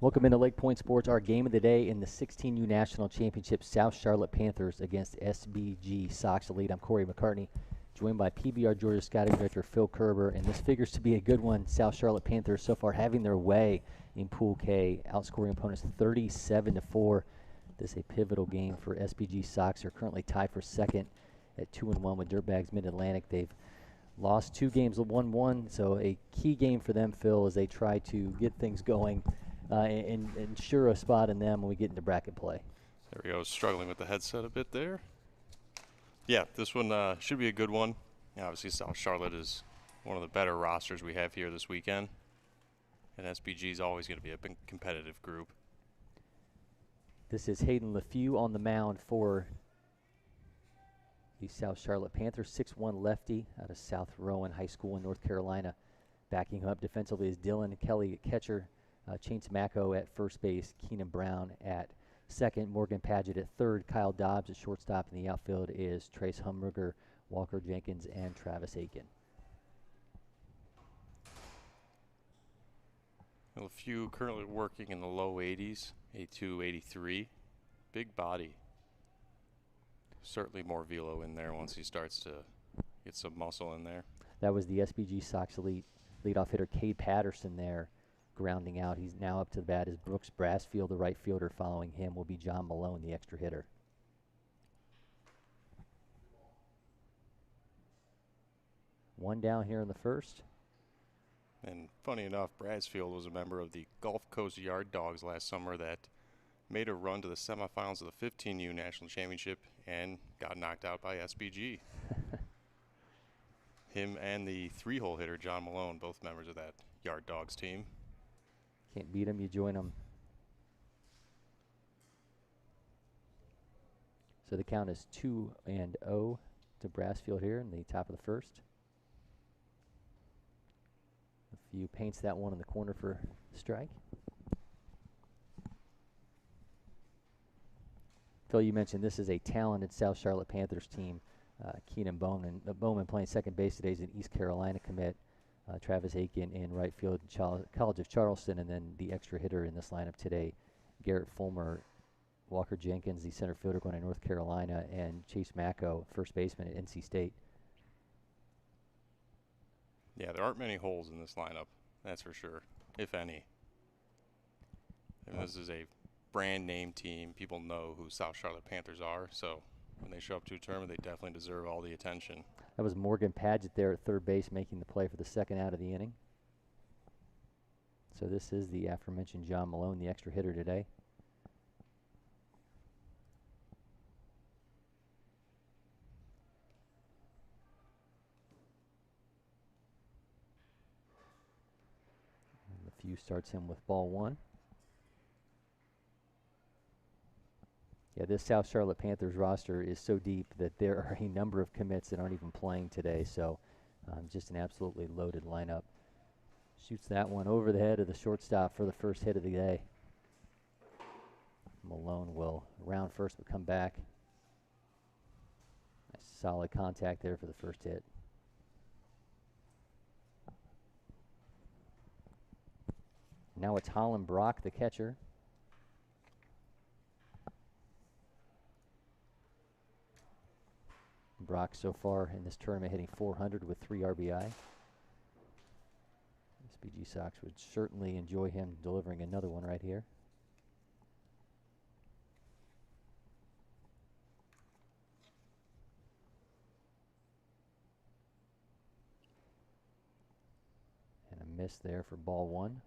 Welcome into LakePoint Sports. Our game of the day in the 16U National Championship, South Charlotte Panthers against SBG Sox Elite. I'm Cory McCartney, joined by PBR Georgia Scouting Director Phil Kerber, and this figures to be a good one. South Charlotte Panthers so far having their way in Pool K, outscoring opponents 37-4. This is a pivotal game for SBG Sox. They're currently tied for second at 2-1 with Dirtbags Mid-Atlantic. They've lost 2 games, 1-1, so a key game for them, Phil, as they try to get things going and ensure a spot in them when we get into bracket play. There we go, struggling with the headset a bit there. Yeah, this one should be a good one. Obviously, South Charlotte is one of the better rosters we have here this weekend. And SBG is always going to be a big competitive group. This is Hayden LeFew on the mound for the South Charlotte Panthers, 6'1" lefty out of South Rowan High School in North Carolina. Backing him up defensively is Dylan Kelly at catcher, Chains Macco at first base, Keenan Brown at second, Morgan Padgett at third, Kyle Dobbs at shortstop, and the outfield is Trace Humberger, Walker Jenkins, and Travis Aiken. A few currently working in the low 80s, 82, 83. Big body. Certainly more velo in there once he starts to get some muscle in there. That was the SBG Sox Elite leadoff hitter Cade Patterson there, grounding out. He's now up to the bat is Brooks Brassfield, the right fielder. Following him will be John Malone, the extra hitter. One down here in the first. And funny enough, Brassfield was a member of the Gulf Coast Yard Dogs last summer that made a run to the semifinals of the 15U National Championship and got knocked out by SBG. Him and the 3-hole hitter, John Malone, both members of that Yard Dogs team. Can't beat them, you join them. So the count is 2-0 to Brassfield here in the top of the first. A few paints that one in the corner for strike. Phil, you mentioned this is a talented South Charlotte Panthers team. Keenan Bowman playing second base today is an East Carolina commit. Travis Aiken in right field, College of Charleston, and then the extra hitter in this lineup today, Garrett Fulmer, Walker Jenkins, the center fielder going to North Carolina, and Chase Macco, first baseman at NC State. Yeah, there aren't many holes in this lineup, that's for sure, if any. And this is a brand name team. People know who South Charlotte Panthers are, so when they show up to a tournament, they definitely deserve all the attention. That was Morgan Padgett there at third base making the play for the second out of the inning. So this is the aforementioned John Malone, the extra hitter today. And LeFew starts him with ball one. Yeah, this South Charlotte Panthers roster is so deep that there are a number of commits that aren't even playing today, so just an absolutely loaded lineup. Shoots that one over the head of the shortstop for the first hit of the day. Malone will round first but come back. Nice solid contact there for the first hit. Now it's Holland Brock, the catcher. Brock so far in this tournament hitting .400 with 3 RBI. SBG Sox would certainly enjoy him delivering another one right here. And a miss there for ball one.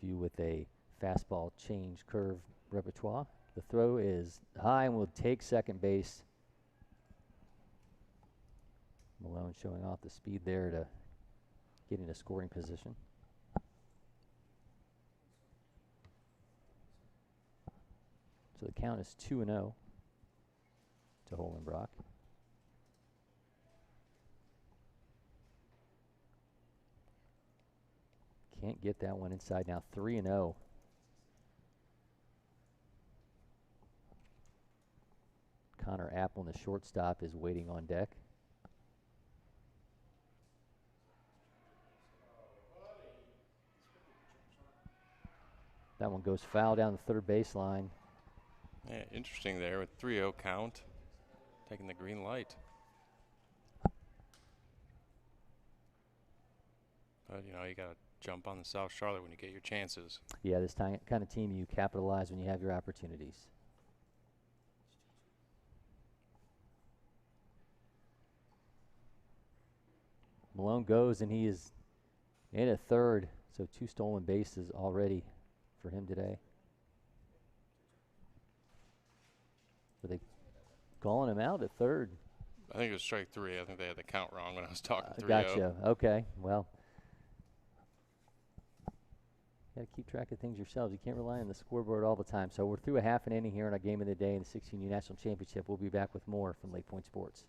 LeFew with a fastball change curve repertoire. The throw is high and will take second base. Malone showing off the speed there to get into scoring position. So the count is 2-0 to Holenbrock. Can't get that one inside now. 3-0. Connor Apple, the shortstop, is waiting on deck. That one goes foul down the third baseline. Yeah, interesting there with 3-0 count, taking the green light. But, you know, you got to jump on the South Charlotte when you get your chances. Yeah, this kind of team, you capitalize when you have your opportunities. Malone goes, and he is in at third, so 2 stolen bases already for him today. Are they calling him out at third? I think it was strike 3. I think they had the count wrong when I was talking 3-0. Gotcha. Okay, well, got to keep track of things yourselves. You can't rely on the scoreboard all the time. So we're through a half an inning here in our game of the day in the 16U National Championship. We'll be back with more from LakePoint Sports.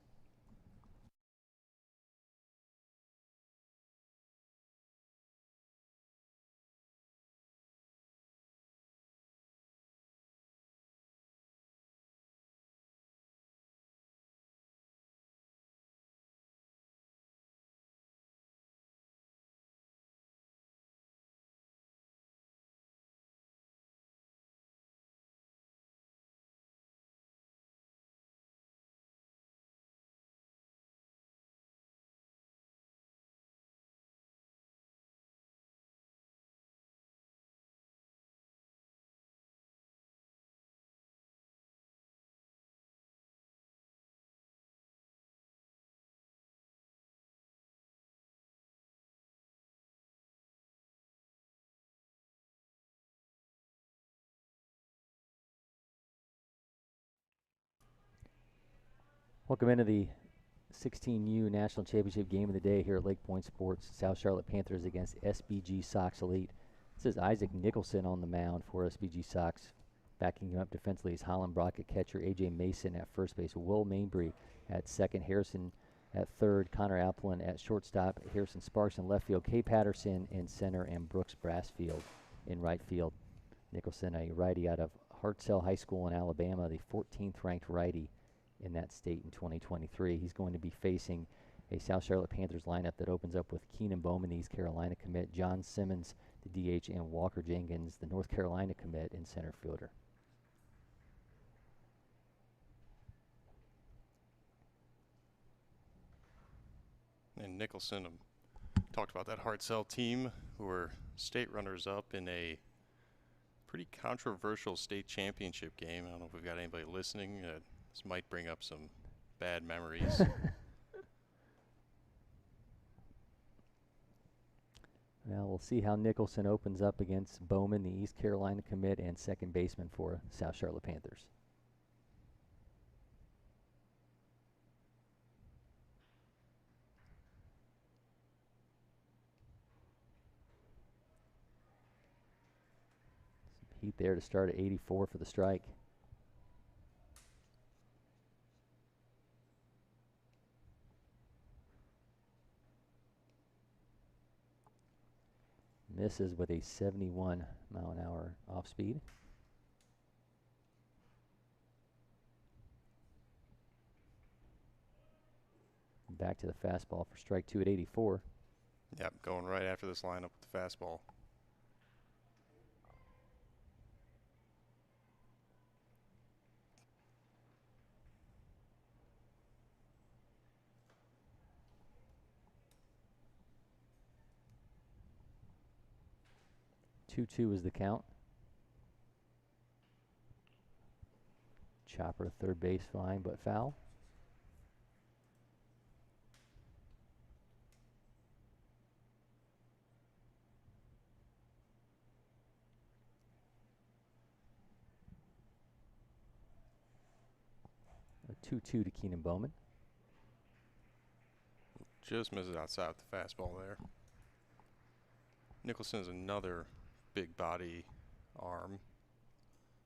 Welcome into the 16U National Championship game of the day here at LakePoint Sports. South Charlotte Panthers against SBG Sox Elite. This is Isaac Nicholson on the mound for SBG Sox. Backing him up defensively is Holland Brock at catcher, A.J. Mason at first base, Will Mainbury at second, Harrison at third, Connor Applin at shortstop, Harrison Sparks in left field, Kay Patterson in center, and Brooks Brassfield in right field. Nicholson, a righty out of Hartselle High School in Alabama, the 14th ranked righty in that state in 2023. He's going to be facing a South Charlotte Panthers lineup that opens up with Keenan Bowman, the East Carolina commit, John Simmons, the DH, and Walker Jenkins, the North Carolina commit, in center fielder. And Nicholson talked about that Hartselle team who were state runners-up in a pretty controversial state championship game. I don't know if we've got anybody listening. This might bring up some bad memories. Well, we'll see how Nicholson opens up against Bowman, the East Carolina commit and second baseman for South Charlotte Panthers. Some heat there to start at 84 for the strike. Misses with a 71-mile-an-hour off speed. Back to the fastball for strike 2 at 84. Yep, going right after this lineup with the fastball. Two is the count. Chopper third base line, but foul. A 2-2 to Keenan Bowman. Just misses outside with the fastball there. Nicholson is another big body arm.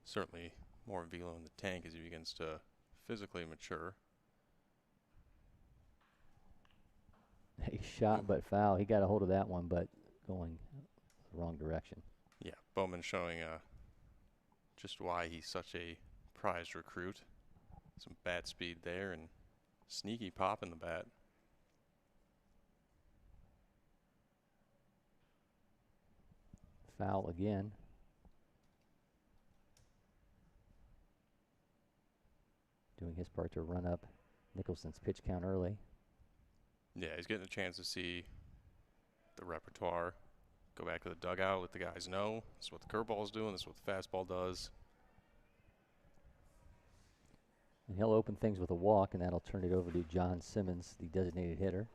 Certainly more velo in the tank as he begins to physically mature. A shot but foul. He got a hold of that one, but going the wrong direction. Yeah, Bowman showing just why he's such a prized recruit. Some bat speed there and sneaky pop in the bat. Foul again. Doing his part to run up Nicholson's pitch count early. Yeah, he's getting a chance to see the repertoire. Go back to the dugout, let the guys know. This is what the curveball is doing. This is what the fastball does. And he'll open things with a walk, and that'll turn it over to John Simmons, the designated hitter.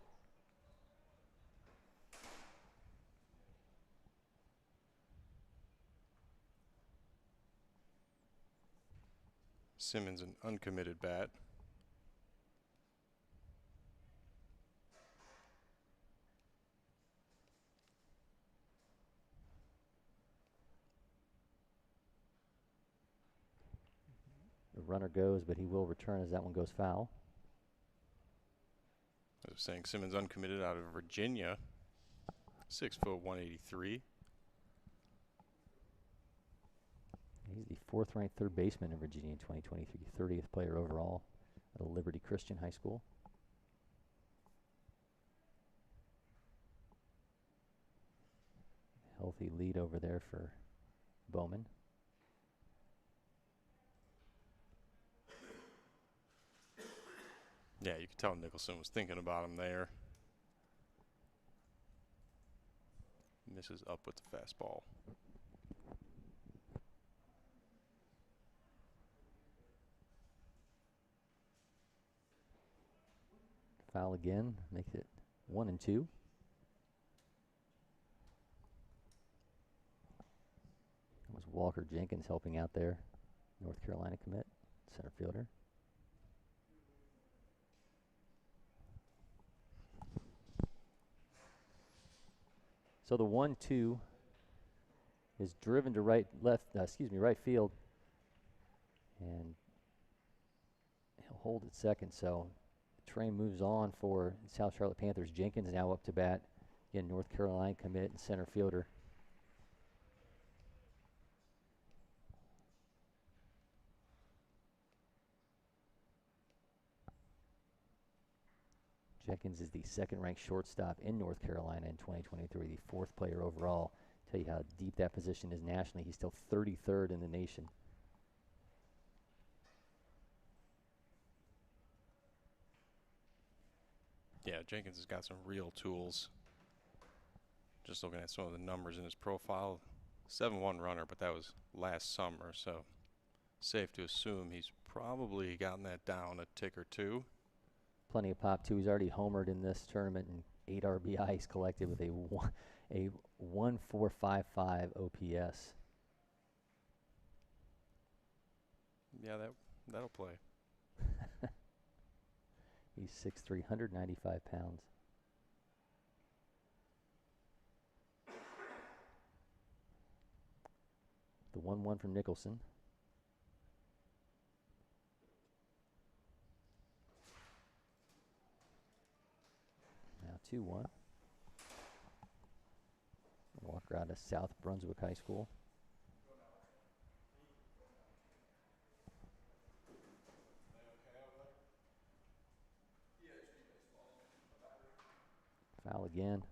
Simmons, an uncommitted bat. The runner goes, but he will return as that one goes foul. I was saying Simmons uncommitted out of Virginia. 6 foot 183. He's the 4th-ranked third baseman in Virginia in 2023, 30th player overall at a Liberty Christian High School. Healthy lead over there for Bowman. Yeah, you could tell Nicholson was thinking about him there. Misses up with the fastball. Foul again, makes it 1-2. That was Walker Jenkins helping out there, North Carolina commit, center fielder. So the 1-2 is driven to right field, and he'll hold at second. So the train moves on for South Charlotte Panthers. Jenkins now up to bat. Again, North Carolina commit and center fielder. Jenkins is the 2nd-ranked shortstop in North Carolina in 2023, the 4th player overall. Tell you how deep that position is nationally. He's still 33rd in the nation. Yeah, Jenkins has got some real tools. Just looking at some of the numbers in his profile. 7-1 runner, but that was last summer, so safe to assume he's probably gotten that down a tick or two. Plenty of pop, too. He's already homered in this tournament and 8 RBIs collected with a 1.455 OPS. Yeah, that'll play. He's 6'3", 195 pounds. The 1-1 from Nicholson. Now 2-1. Walker out of South Brunswick High School. Foul again.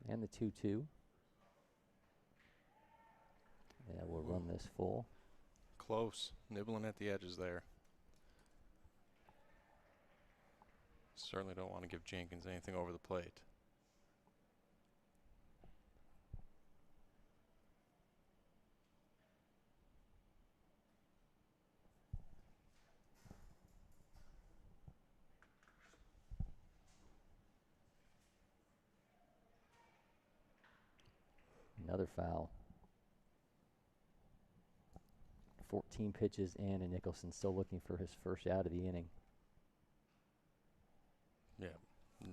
And the 2-2. Yeah, we'll run this full. Close, nibbling at the edges there. Certainly don't want to give Jenkins anything over the plate. Another foul. 14 pitches in, and Nicholson still looking for his first out of the inning. Yeah,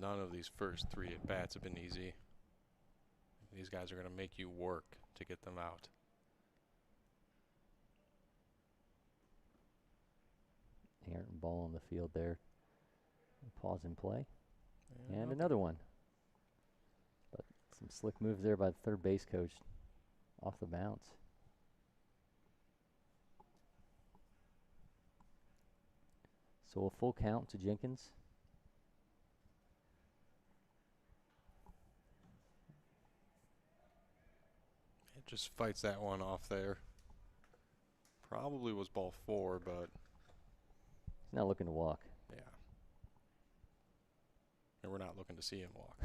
none of these first 3 at-bats have been easy. These guys are going to make you work to get them out. ball on the field there. Pause and play. And nothing. another one. But some slick moves there by the third base coach off the bounce. So a full count to Jenkins. It just fights that one off there. Probably was ball 4, but He's not looking to walk. yeah. And we're not looking to see him walk.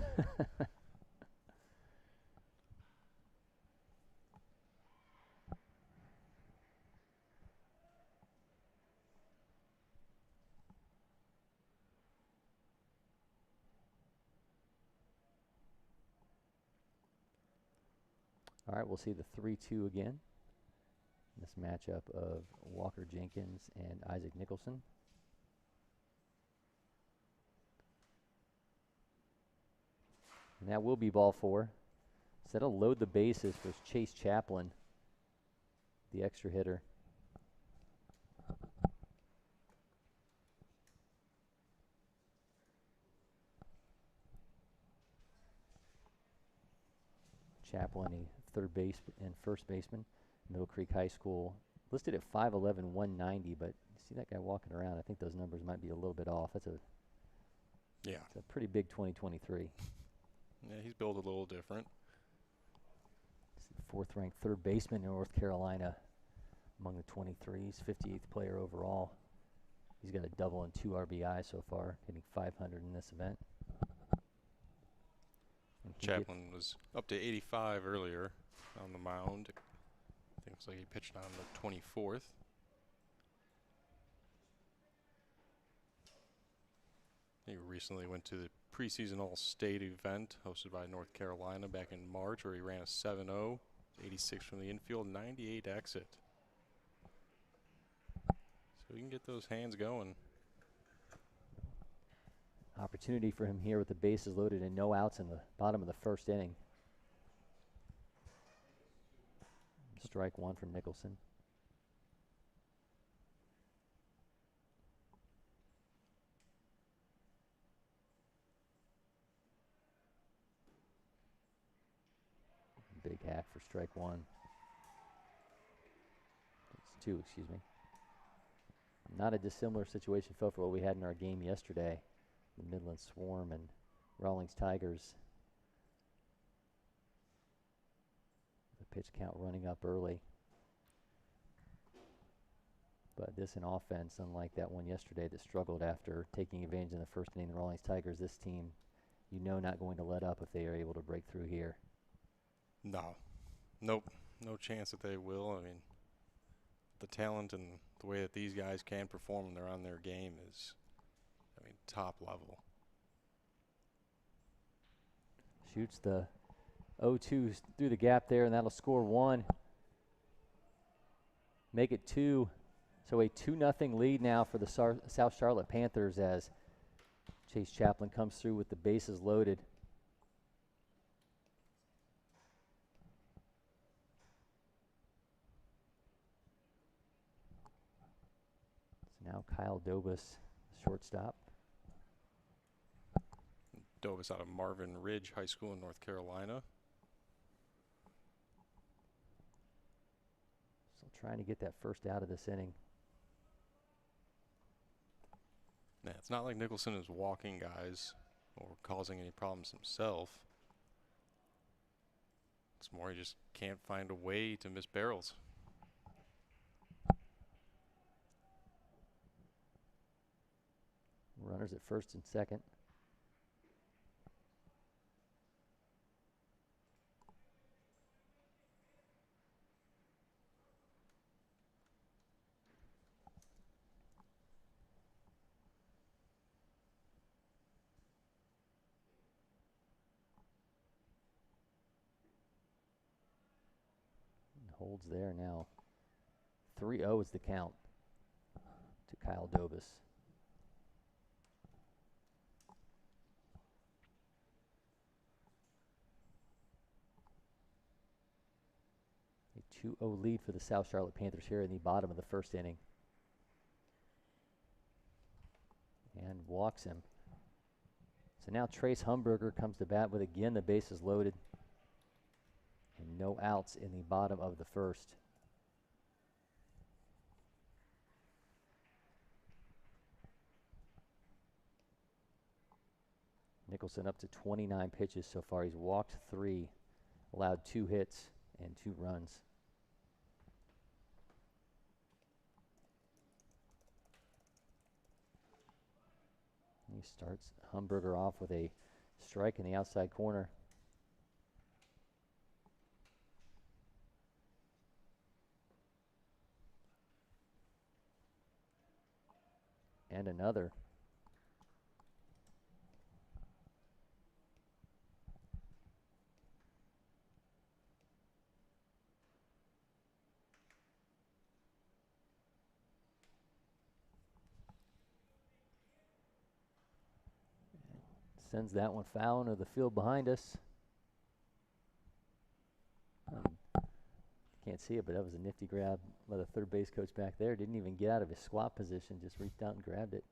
All right, we'll see the 3-2 again. This matchup of Walker Jenkins and Isaac Nicholson. And that will be ball 4. So that'll load the bases for Chase Chaplin, the extra hitter. Chaplin, a third base and first baseman, Middle Creek High School, listed at 5'11", 190, but you see that guy walking around, I think those numbers might be a little bit off. That's a pretty big 2023. Yeah, he's built a little different. Fourth-ranked third baseman in North Carolina among the 23s, 58th player overall. He's got a double and 2 RBI so far, hitting 500 in this event. Chaplin was up to 85 earlier on the mound. I think it's like he pitched on the 24th. He recently went to the preseason All-State event hosted by North Carolina back in March, where he ran a 7-0, 86 from the infield, 98 exit. So he can get those hands going. Opportunity for him here with the bases loaded and no outs in the bottom of the first inning. Strike 1 from Nicholson. Big hack for strike 1. It's 2, excuse me. Not a dissimilar situation, Phil, for what we had in our game yesterday. The Midland Swarm and Rawlings Tigers. The pitch count running up early. But this an offense, unlike that one yesterday that struggled after taking advantage in the first inning. The Rawlings Tigers, this team, you know, not going to let up if they are able to break through here. Nope. No chance that they will. I mean, the talent and the way that these guys can perform when they're on their game is, top level. Shoots the 0-2 through the gap there, and that'll score 1. Make it 2. So a 2-0 lead now for the South Charlotte Panthers as Chase Chaplin comes through with the bases loaded. So now Kyle Dobus, shortstop. Dobus out of Marvin Ridge High School in North Carolina. So trying to get that first out of this inning. Yeah, it's not like Nicholson is walking guys or causing any problems himself. It's more he just can't find a way to miss barrels. Runners at first and second. Holds there now. 3-0 is the count to Kyle Dobus. A 2-0 lead for the South Charlotte Panthers here in the bottom of the first inning. and walks him. So now Trace Humberger comes to bat with again the bases loaded and no outs in the bottom of the first. Nicholson up to 29 pitches so far. He's walked 3, allowed 2 hits and 2 runs. He starts Humberger off with a strike in the outside corner. And another. Sends that one foul into the field behind us. Can't see it, but that was a nifty grab by the third base coach back there. Didn't even get out of his squat position, just reached out and grabbed it.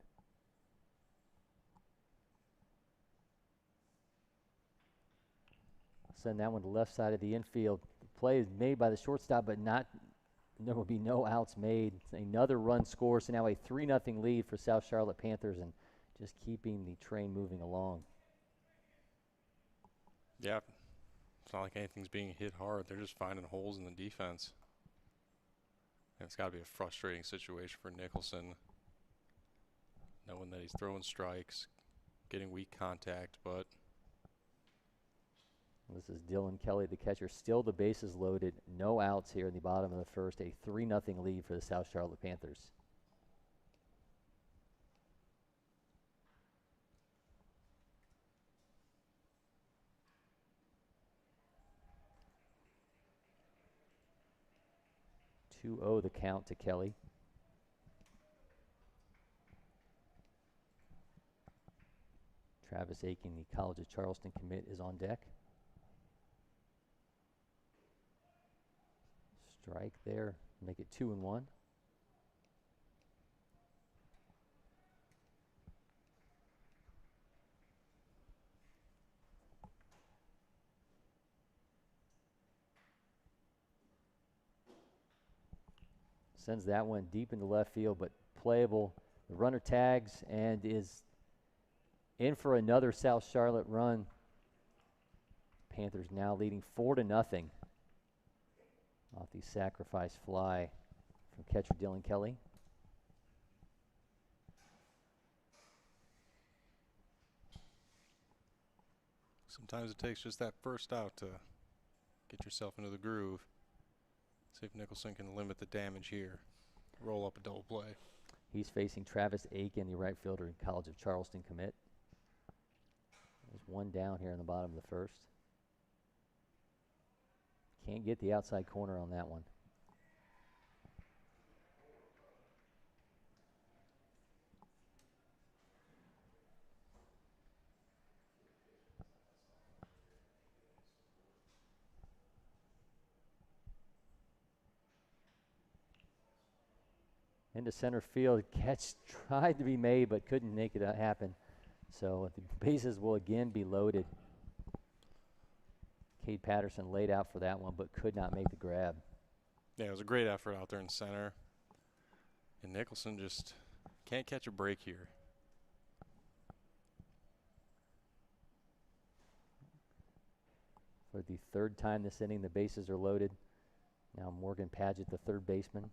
Send that one to the left side of the infield. The play is made by the shortstop, but there will be no outs made. Another run scores, so now a 3-0 lead for South Charlotte Panthers, and just keeping the train moving along. Yeah, it's not like anything's being hit hard. They're just finding holes in the defense. And it's got to be a frustrating situation for Nicholson, knowing that he's throwing strikes, getting weak contact, but... This is Dylan Kelly, the catcher. Still the bases loaded. No outs here in the bottom of the first. A 3-0 lead for the South Charlotte Panthers. The count to Kelly. Travis Aiken, the College of Charleston commit, is on deck. Strike there, make it 2-1. Sends that one deep into left field, but playable. The runner tags and is in for another South Charlotte run. Panthers now leading 4-0 off the sacrifice fly from catcher Dylan Kelly. Sometimes it takes just that first out to get yourself into the groove. See if Nicholson can limit the damage here. Roll up a double play. He's facing Travis Aiken, the right fielder in College of Charleston commit. There's one down here in the bottom of the first. Can't get the outside corner on that one. Into center field. Catch tried to be made, but couldn't make it happen. So the bases will again be loaded. Cade Patterson laid out for that one, but could not make the grab. Yeah, it was a great effort out there in center. And Nicholson just can't catch a break here. For the third time this inning, the bases are loaded. Now Morgan Padgett, the third baseman.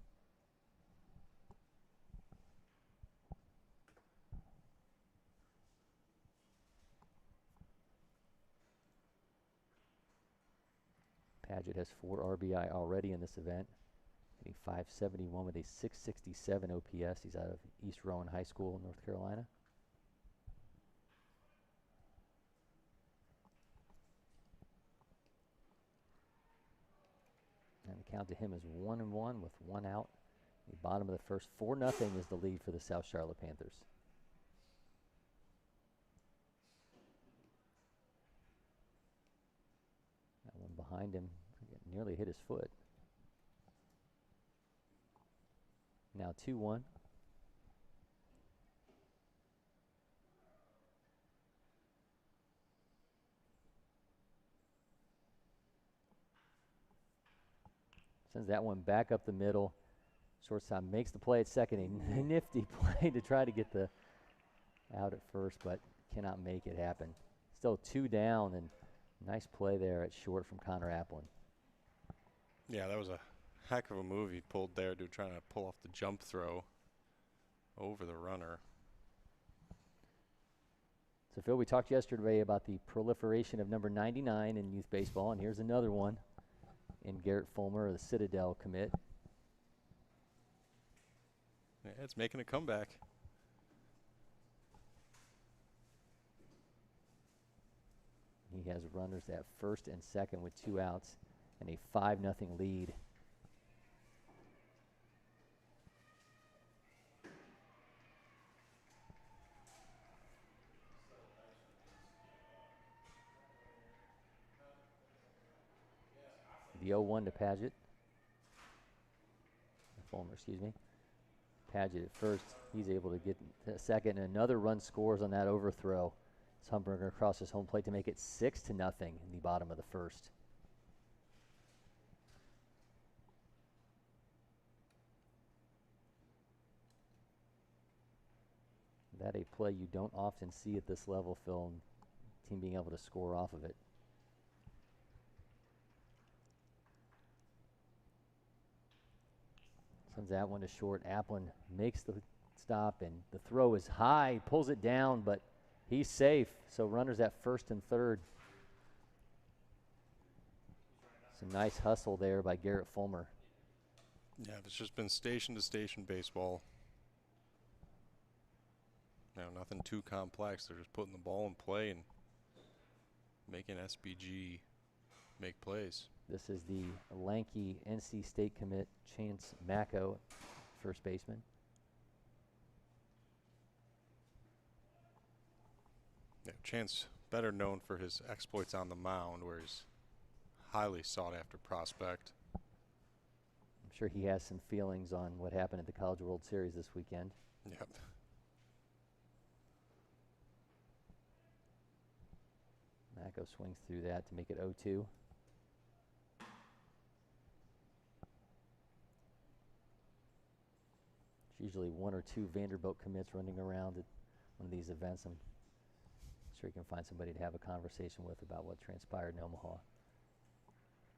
Padgett has 4 RBI already in this event, hitting .571 with a .667 OPS. He's out of East Rowan High School in North Carolina. And the count to him is 1-1 with 1 out. The bottom of the first, 4-0 is the lead for the South Charlotte Panthers. That one behind him nearly hit his foot. Now 2-1. Sends that one back up the middle. Shortstop makes the play at second. A nifty play to try to get the out at first, but cannot make it happen. Still 2 down, and nice play there at short from Connor Applin. Yeah, that was a heck of a move he pulled there to try to pull off the jump throw over the runner. So, Phil, we talked yesterday about the proliferation of number 99 in youth baseball, and here's another one in Garrett Fulmer, the Citadel commit. Yeah, it's making a comeback. He has runners at first and second with 2 outs and a 5-0 lead. The 0-1 to Paget. Fulmer, excuse me. Paget at first. He's able to get to second, and another run scores on that overthrow. Humberger crosses home plate to make it 6-0 in the bottom of the first. That a play you don't often see at this level, Phil, and team being able to score off of it. Sends that one to short. Applin makes the stop, and the throw is high, pulls it down, but he's safe. So runners at first and third. Some nice hustle there by Garrett Fulmer. Yeah, it's just been station to station baseball. Now, nothing too complex. They're just putting the ball in play and making SBG make plays. This is the lanky NC State commit, Chance Macco, first baseman. Yeah, Chance better known for his exploits on the mound, where he's highly sought after prospect. I'm sure he has some feelings on what happened at the College World Series this weekend. Yep. Macco swings through that to make it 0-2. It's usually 1 or 2 Vanderbilt commits running around at one of these events. I'm sure you can find somebody to have a conversation with about what transpired in Omaha.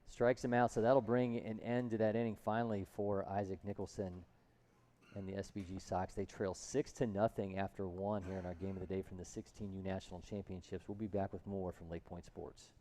Strikes him out, so that'll bring an end to that inning finally for Isaac Nicholson and the SBG Sox. They trail 6-0 after 1 here in our game of the day from the 16U National Championships. We'll be back with more from LakePoint Sports.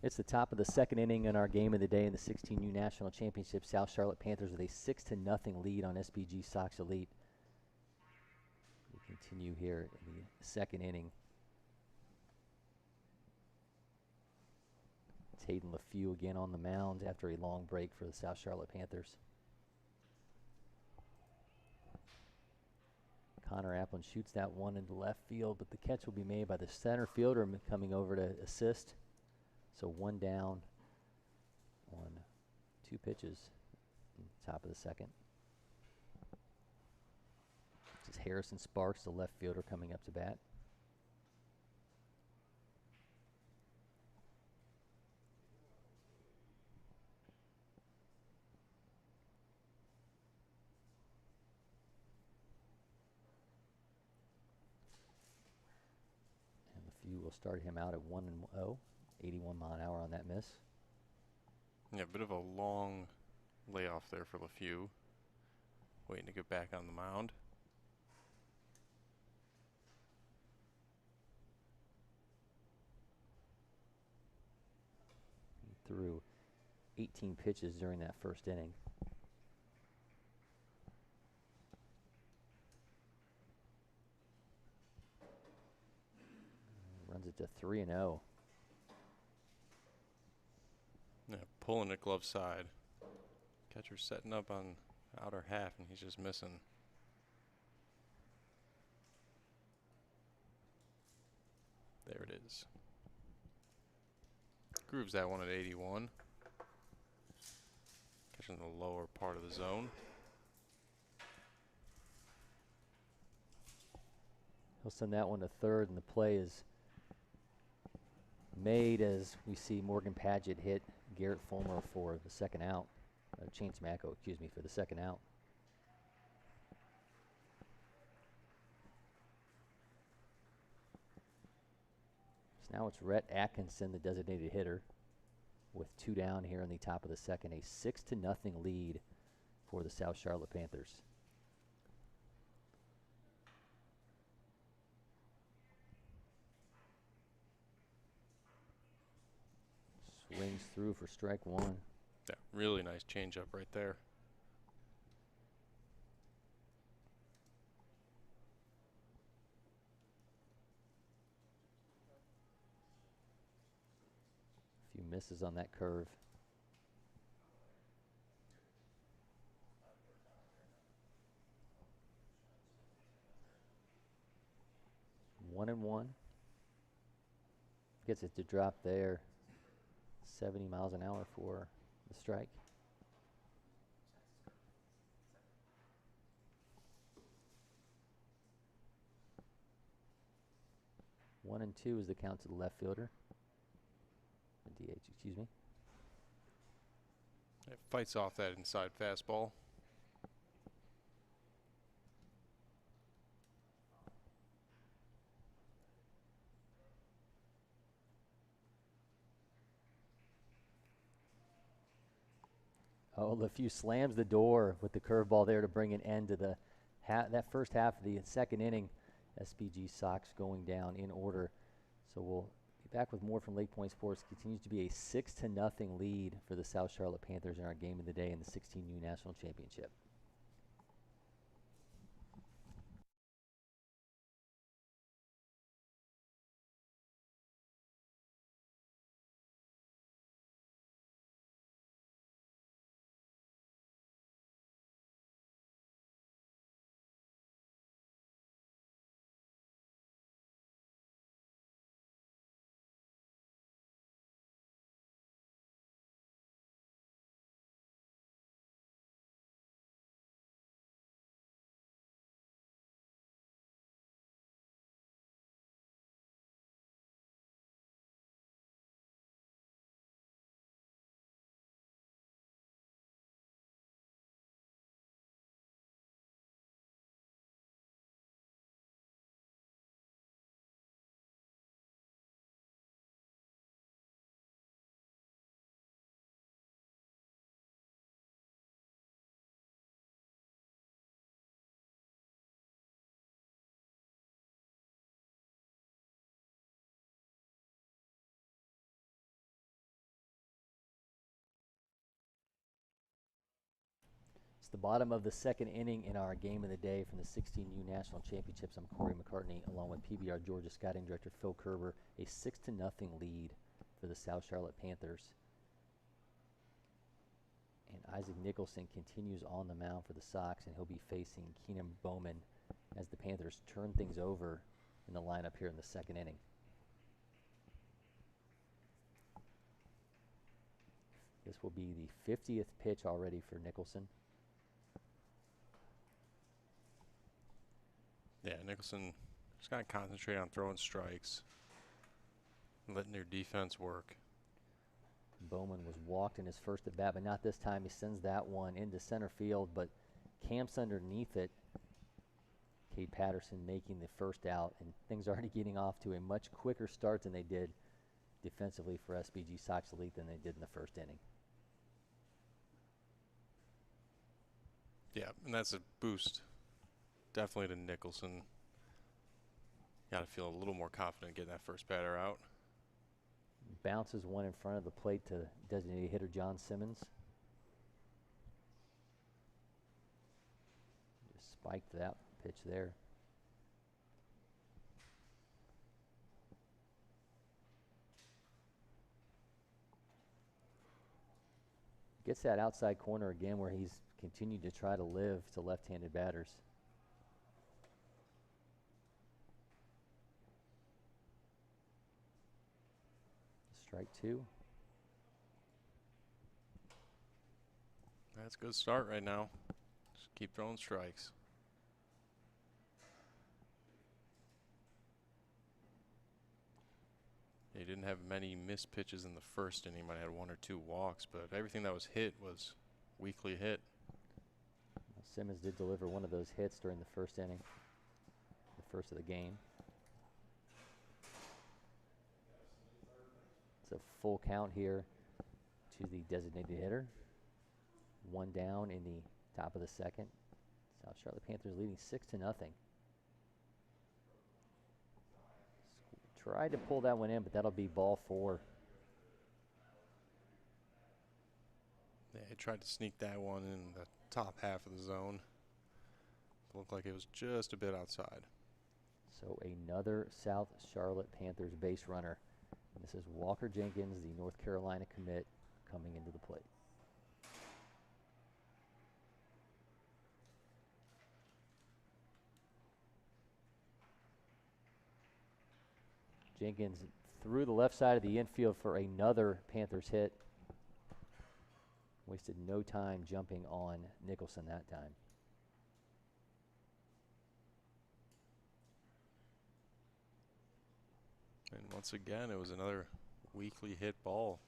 It's the top of the second inning in our game of the day in the 16U National Championship. South Charlotte Panthers with a 6-0 lead on SBG Sox Elite. We continue here in the second inning. It's Hayden LaFew again on the mound after a long break for the South Charlotte Panthers. Connor Applin shoots that one into left field, but the catch will be made by the center fielder coming over to assist. So 1 down on 2 pitches, top of the second. This is Harrison Sparks, the left fielder, coming up to bat. And the few will start him out at 1-0, 81 mile an hour on that miss. Yeah, a bit of a long layoff there for LeFew. Waiting to get back on the mound. He threw 18 pitches during that first inning. Runs it to 3-0. Yeah, pulling it glove side. Catcher setting up on outer half, and he's just missing. There it is. Grooves that one at 81. Catching the lower part of the zone. He'll send that one to third, and the play is made as we see Morgan Padgett hit Garrett Fulmer for the second out. Chance Macko, excuse me, for the second out. So now it's Rhett Atkinson, the designated hitter, with 2 down here in the top of the second. A 6-0 lead for the South Charlotte Panthers. Swings through for strike 1. Yeah, really nice changeup right there. A few misses on that curve. One and one. Gets it to drop there. 70 miles an hour for the strike. One and two is the count to the left fielder. DH, excuse me. It fights off that inside fastball. Oh, LeFew slams the door with the curveball there to bring an end to the that first half of the second inning. SBG Sox going down in order. So we'll be back with more from LakePoint Sports. Continues to be a 6-0 lead for the South Charlotte Panthers in our game of the day in the 16U National Championship. It's the bottom of the second inning in our game of the day from the 16U National Championships. I'm Cory McCartney along with PBR Georgia Scouting Director Phil Kerber. A 6-0 lead for the South Charlotte Panthers. And Isaac Nicholson continues on the mound for the Sox, and he'll be facing Keenan Bowman as the Panthers turn things over in the lineup here in the second inning. This will be the 50th pitch already for Nicholson. Nicholson just got to concentrate on throwing strikes, letting their defense work. Bowman was walked in his first at bat, but not this time. He sends that one into center field, but camps underneath it. Cade Patterson making the first out, and things are already getting off to a much quicker start than they did defensively for SBG Sox Elite than they did in the first inning. Yeah, and that's a boost definitely to Nicholson. Got to feel a little more confident getting that first batter out. Bounces one in front of the plate to designated hitter John Simmons. Just spiked that pitch there. Gets that outside corner again where he's continued to try to live to left-handed batters. Strike two. That's a good start right now. Just keep throwing strikes. He didn't have many missed pitches in the first inning. He might have had 1 or 2 walks, but everything that was hit was weakly hit. Well, Simmons did deliver one of those hits during the first inning, the first of the game. It's a full count here to the designated hitter. One down in the top of the second. South Charlotte Panthers leading 6-0. Tried to pull that one in, but that'll be ball 4. Yeah, he tried to sneak that one in the top half of the zone. It looked like it was just a bit outside. So another South Charlotte Panthers base runner. And this is Walker Jenkins, the North Carolina commit, coming into the plate. Jenkins through the left side of the infield for another Panthers hit. Wasted no time jumping on Nicholson that time. And once again, it was another weakly hit ball.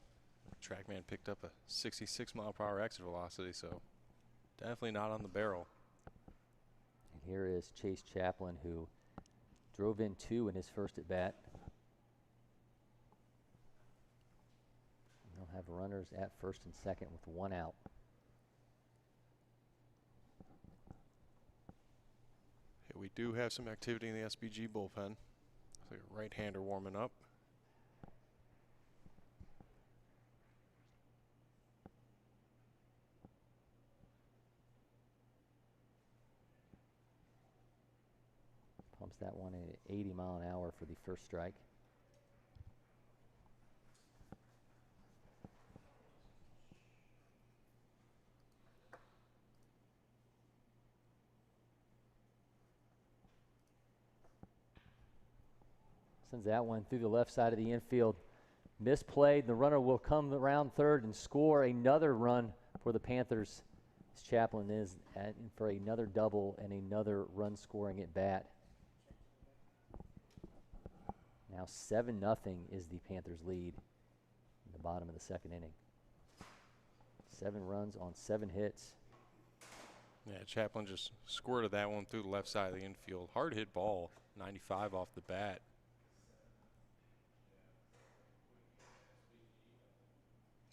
TrackMan picked up a 66-mile-per-hour exit velocity, so definitely not on the barrel. And here is Chase Chaplin, who drove in 2 in his first at bat. They'll have runners at first and second with 1 out. Hey, we do have some activity in the SBG bullpen. Looks like a right-hander warming up. Pumps that one at 80 mile an hour for the first strike. Sends that one through the left side of the infield. Misplayed. The runner will come around third and score another run for the Panthers. As Chaplin is for another double and another run scoring at bat. Now 7-0 is the Panthers lead in the bottom of the second inning. 7 runs on 7 hits. Yeah, Chaplin just squirted that one through the left side of the infield. Hard hit ball, 95 off the bat.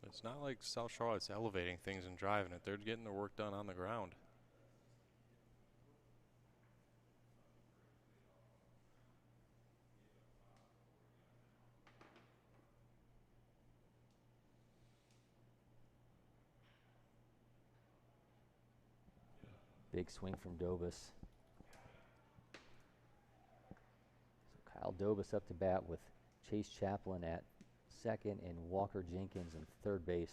It's not like South Charlotte's elevating things and driving it. They're getting their work done on the ground. Big swing from Dobus. So Kyle Dobus up to bat with Chase Chaplin at second and Walker Jenkins in third base.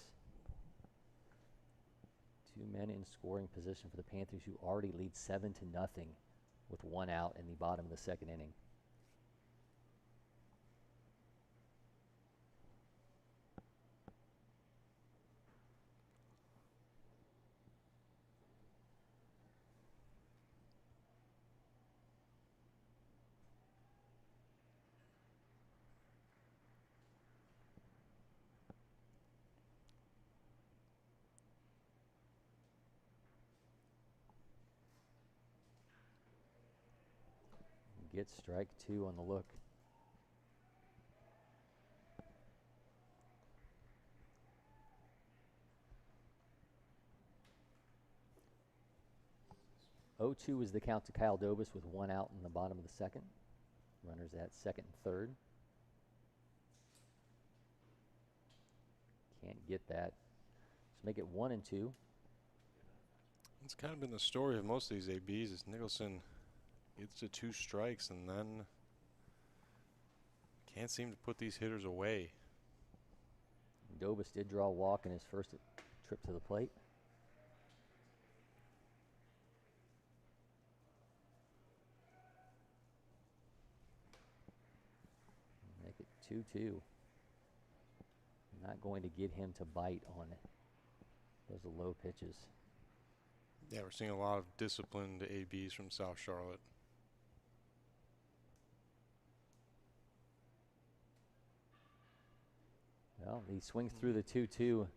2 men in scoring position for the Panthers, who already lead 7-0 with 1 out in the bottom of the second inning. gets strike 2 on the look. Oh, 2 is the count to Kyle Dobis with 1 out in the bottom of the second. Runners at second and third. Can't get that. Let's make it 1 and 2. It's kind of been the story of most of these ABs is Nicholson gets to 2 strikes and then can't seem to put these hitters away. Dobis did draw a walk in his first trip to the plate. Make it 2-2. Not going to get him to bite on those low pitches. Yeah, we're seeing a lot of disciplined ABs from South Charlotte. Well, he swings through the 2-2.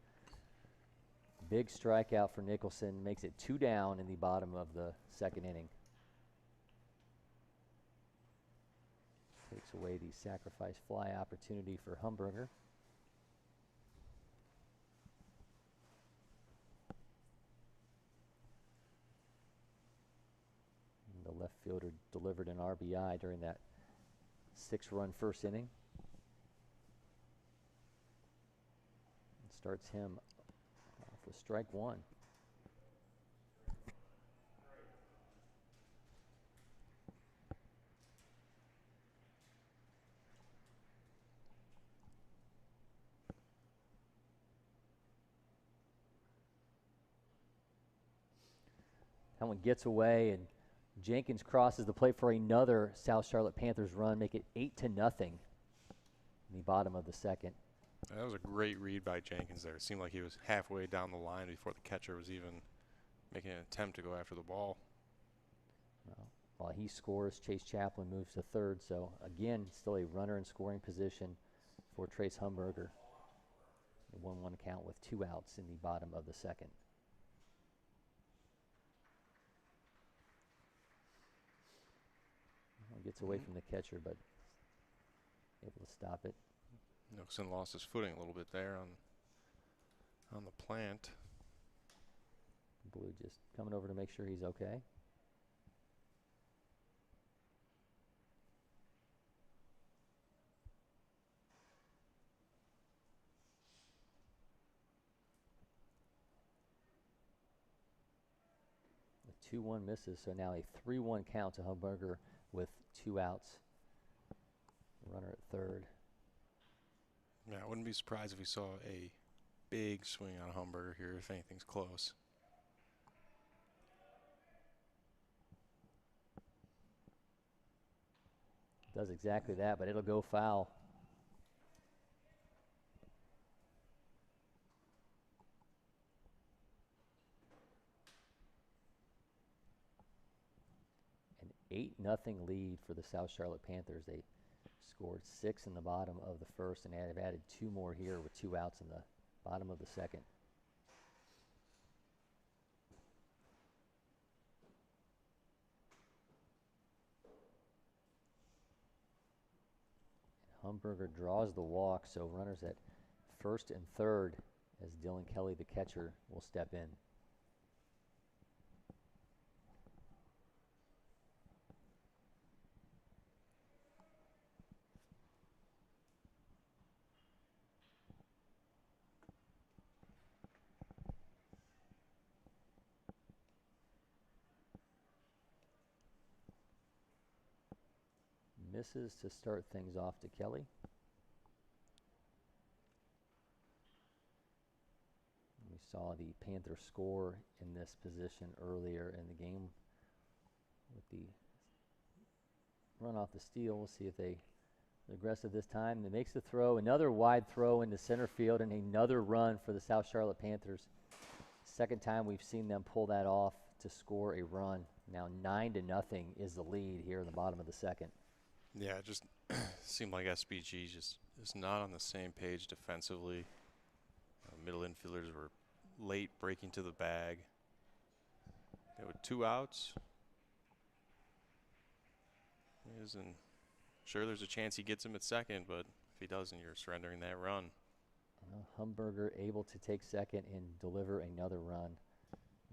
Big strikeout for Nicholson. Makes it 2 down in the bottom of the second inning. Takes away the sacrifice fly opportunity for Humberger. And the left fielder delivered an RBI during that 6-run first inning. Starts him off with strike 1. That one gets away, and Jenkins crosses the plate for another South Charlotte Panthers run, make it 8-0 in the bottom of the second. That was a great read by Jenkins there. It seemed like he was halfway down the line before the catcher was even making an attempt to go after the ball. Well, while he scores, Chase Chaplin moves to third. So, again, still a runner in scoring position for Trace Humberger. A 1-1 count with 2 outs in the bottom of the second. Well, gets away from the catcher, but able to stop it. Nicholson lost his footing a little bit there on the plant. Blue just coming over to make sure he's okay. The 2-1 misses, so now a 3-1 count to Humberger with 2 outs. Runner at third. Yeah, I wouldn't be surprised if we saw a big swing on Humberger here if anything's close. Does exactly that, but it'll go foul. An 8-0 lead for the South Charlotte Panthers. They scored 6 in the bottom of the first and have added 2 more here with 2 outs in the bottom of the second. Humberger draws the walk, so runners at first and third as Dylan Kelly, the catcher, will step in. Misses to start things off to Kelly. We saw the Panthers score in this position earlier in the game with the run off the steal. We'll see if they're aggressive this time. It makes the throw, another wide throw into center field, and another run for the South Charlotte Panthers. Second time we've seen them pull that off to score a run. Now 9-0 is the lead here in the bottom of the second. Yeah, it just seemed like SBG just is not on the same page defensively. Middle infielders were late breaking to the bag. They with 2 outs. He isn't sure there's a chance he gets him at second, but if he doesn't, you're surrendering that run. Well, Humberger able to take second and deliver another run.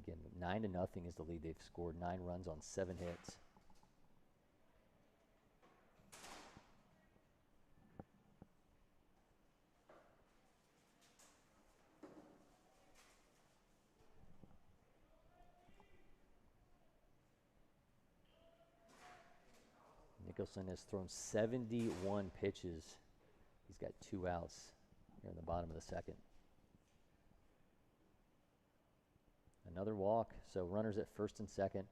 Again, 9-0 is the lead. They've scored 9 runs on 7 hits. Nicholson has thrown 71 pitches. He's got 2 outs here in the bottom of the second. Another walk, so runners at first and second.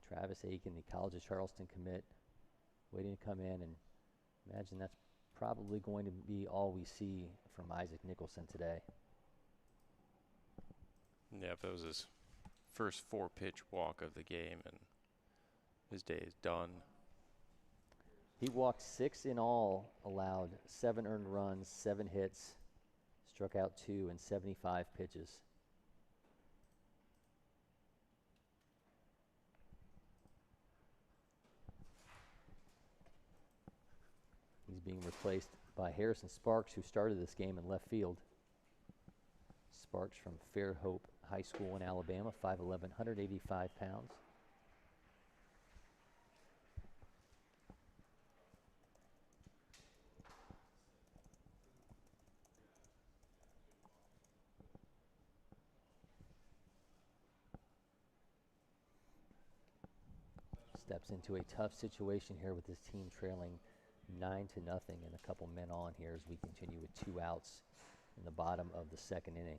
Travis Aiken, the College of Charleston commit, waiting to come in, and imagine that's probably going to be all we see from Isaac Nicholson today. Yeah, if that was his first 4-pitch walk of the game, and his day is done. He walked 6 in all, allowed 7 earned runs, 7 hits, struck out 2 in 75 pitches. He's being replaced by Harrison Sparks, who started this game in left field. Sparks from Fairhope High School in Alabama, 5'11", 185 pounds. Steps into a tough situation here with his team trailing 9-0 and a couple men on here as we continue with 2 outs in the bottom of the second inning.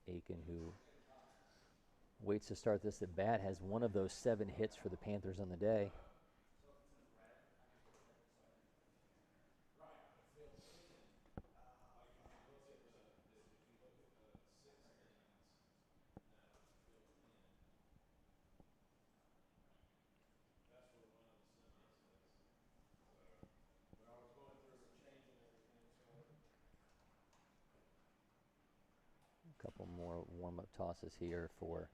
Aiken, who waits to start this at bat, has one of those 7 hits for the Panthers on the day. A couple more warm-up tosses here for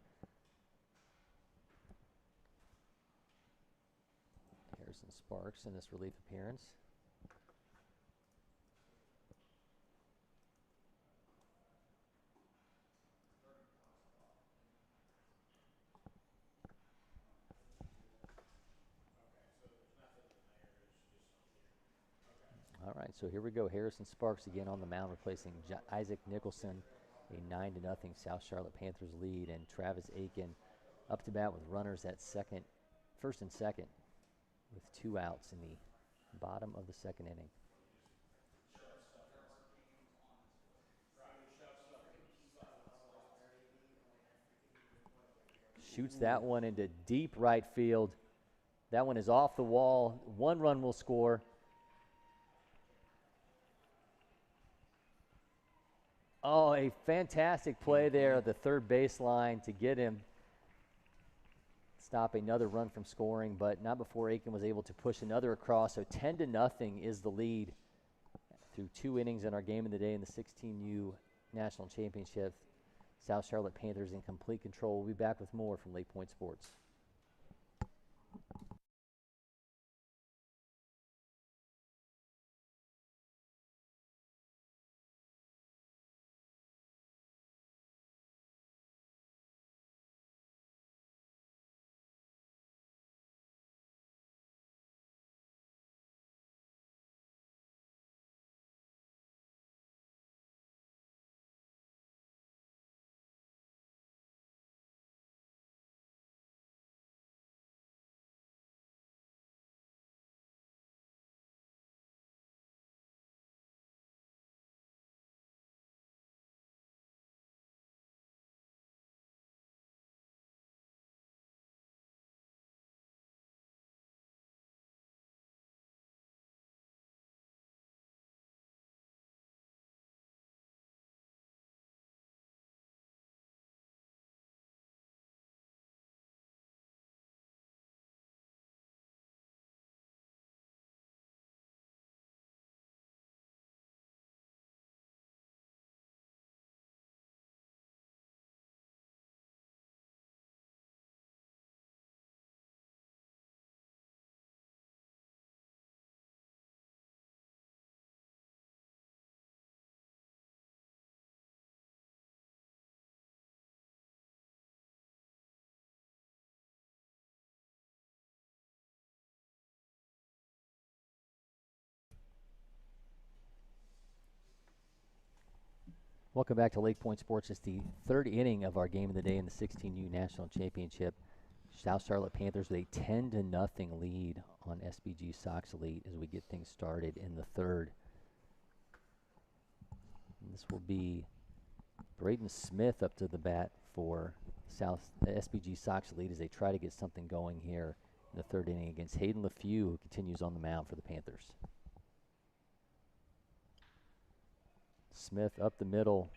Harrison Sparks in this relief appearance. All right, so here we go. Harrison Sparks again on the mound, replacing Isaac Nicholson. A 9-0 South Charlotte Panthers lead, and Travis Aiken up to bat with runners at first and second, with 2 outs in the bottom of the second inning. Shoots that one into deep right field. That one is off the wall. 1 run will score. Oh, a fantastic play there at the third baseline to get him. Stop another run from scoring, but not before Aiken was able to push another across. So 10-0 is the lead through 2 innings in our game of the day in the 16U National Championship. South Charlotte Panthers in complete control. We'll be back with more from LakePoint Sports. Welcome back to LakePoint Sports. It's the third inning of our game of the day in the 16U National Championship. South Charlotte Panthers with a 10-0 lead on SBG Sox Elite as we get things started in the third. And this will be Braden Smith up to the bat for SBG Sox Elite as they try to get something going here in the third inning against Hayden LeFew, who continues on the mound for the Panthers. Smith up the middle.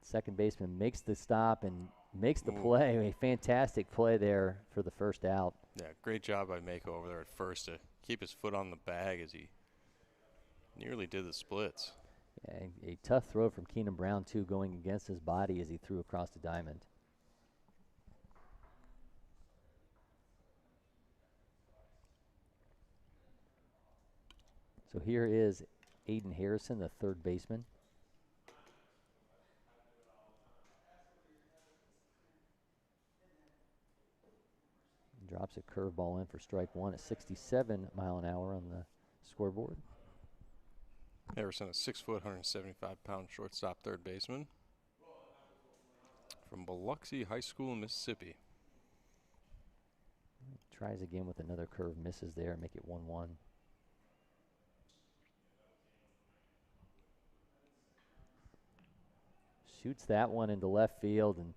Second baseman makes the stop and makes the play. A fantastic play there for the first out. Yeah, great job by Mako over there at first to keep his foot on the bag as he nearly did the splits. Yeah, a tough throw from Keenan Brown, too, going against his body as he threw across the diamond. So here is Aiden Harrison, the third baseman. Drops a curveball in for strike one at 67 mile an hour on the scoreboard. Harrison, a 6 foot, 175-pound shortstop third baseman from Biloxi High School in Mississippi. Tries again with another curve, misses there, make it 1-1. Shoots that one into left field, and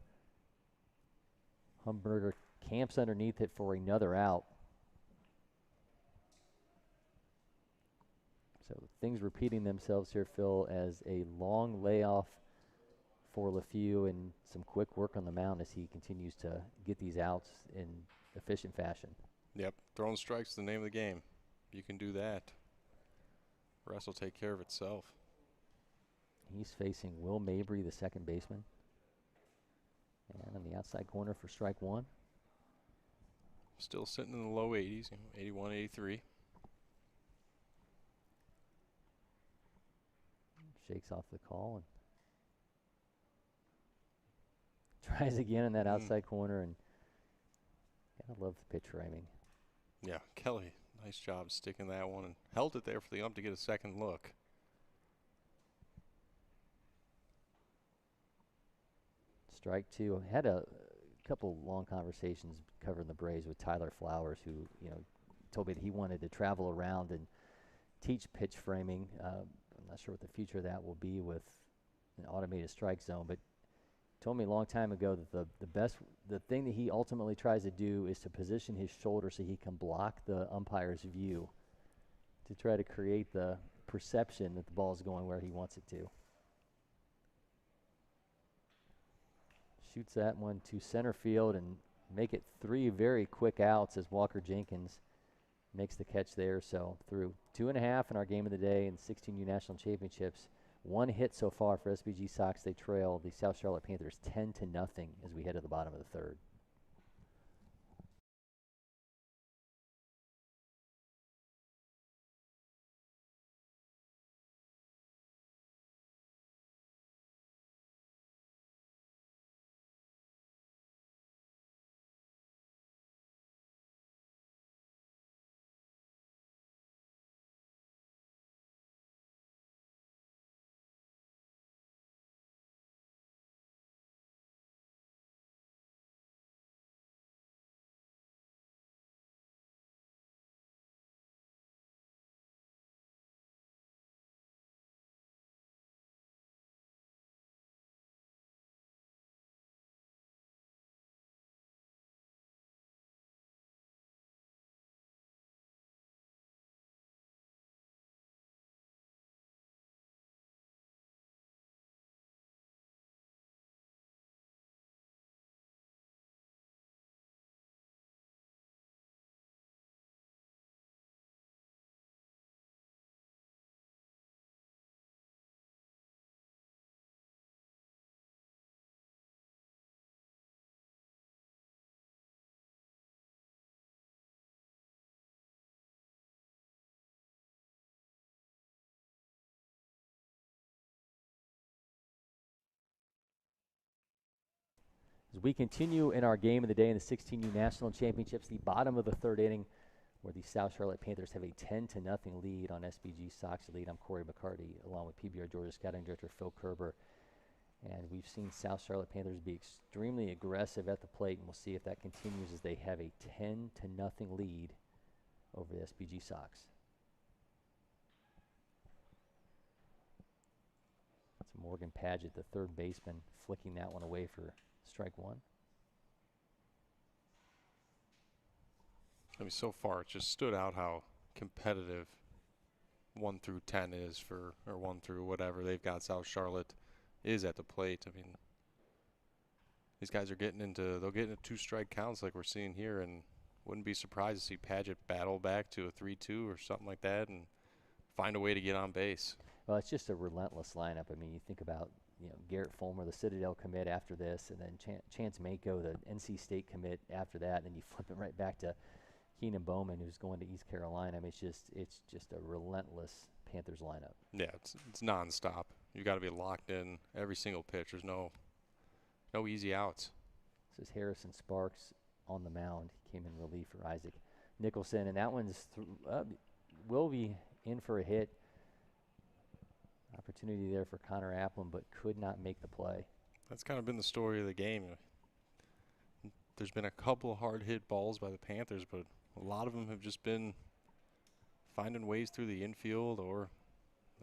Humberger camps underneath it for another out. So things repeating themselves here, Phil, as a long layoff for LeFew and some quick work on the mound as he continues to get these outs in efficient fashion. Yep, throwing strikes is the name of the game. You can do that. The rest will take care of itself. He's facing Will Mabry, the second baseman. And on the outside corner for strike one. Still sitting in the low 80s, 81, 83. Shakes off the call and tries again in that outside corner, and gotta love the pitch framing. Yeah, Kelly, nice job sticking that one and held it there for the ump to get a second look. Strike two. Had a couple long conversations covering the Braves with Tyler Flowers, who told me that he wanted to travel around and teach pitch framing. I'm not sure what the future of that will be with an automated strike zone, but told me a long time ago that the thing that he ultimately tries to do is to position his shoulder so he can block the umpire's view to try to create the perception that the ball is going where he wants it to. Shoots that one to center field and make it 3 very quick outs as Walker Jenkins makes the catch there. So through 2.5 in our game of the day in 16U National Championships, 1 hit so far for SBG Sox. They trail the South Charlotte Panthers 10-0 as we head to the bottom of the third. As we continue in our game of the day in the 16U National Championships, the bottom of the third inning, where the South Charlotte Panthers have a 10-0 lead on SBG Sox Elite. I'm Cory McCartney, along with PBR Georgia Scouting Director Phil Kerber. And we've seen South Charlotte Panthers be extremely aggressive at the plate, and we'll see if that continues as they have a 10-0 lead over the SBG Sox. It's Morgan Padgett, the third baseman, flicking that one away for strike one. I mean, so far it just stood out how competitive 1 through 10 is for, or 1 through whatever they've got South Charlotte is at the plate. I mean, these guys are they'll get into 2-strike counts like we're seeing here, and wouldn't be surprised to see Padgett battle back to a 3-2 or something like that and find a way to get on base. Well, it's just a relentless lineup. I mean, you think about, Garrett Fulmer, the Citadel commit after this, and then Chance Mako, the NC State commit after that, and then you flip it right back to Keenan Bowman, who's going to East Carolina. I mean, it's just a relentless Panthers lineup. Yeah, it's nonstop. You got to be locked in every single pitch. There's no easy outs. This is Harrison Sparks on the mound. He came in relief for Isaac Nicholson, and that one's will be in for a hit. Opportunity there for Connor Chaplin, but could not make the play. That's kind of been the story of the game. There's been a couple of hard hit balls by the Panthers, but a lot of them have just been finding ways through the infield, or